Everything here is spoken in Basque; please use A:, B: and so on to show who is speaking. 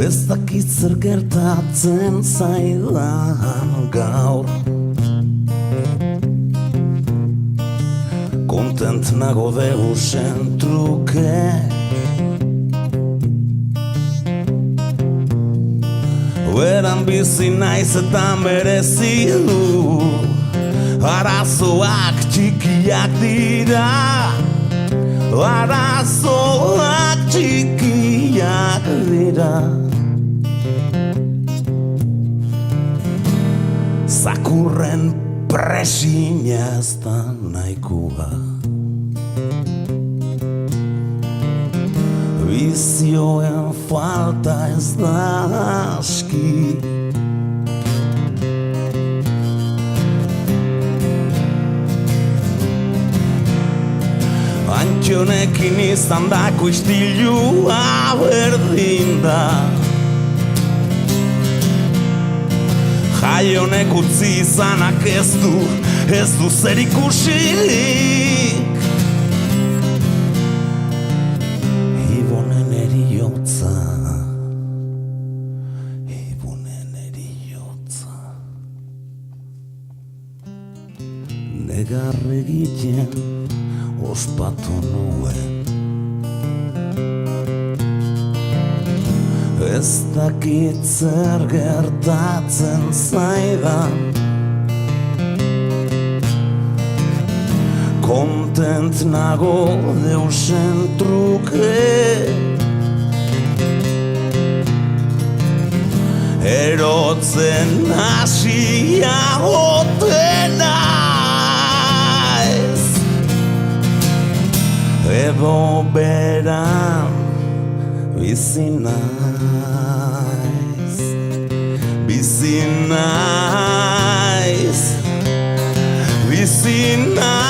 A: Ez dakit zer gertatzen zaidan gaur. Kontent nago deusen truke. Beran bizi naiz eta merezi du. Arazoak txikiak dira. Arazoak txikiak dira. Zakurren presina ez da nahikoa. Bizioen falta ez da aski. Antxonekin izan dako istilua berdin da. Jaionek utzi izanak ez du zer ikusirik. Ibonen eriotza, Ibonen eriotza. Negar egiten ospatu nuen. Ez dakit zer gertatzen zaidan. Kontent nago deusen truke. Erotzen hasia oten naiz. Edo beran bizi naiz, bizi naiz, bizi naiz.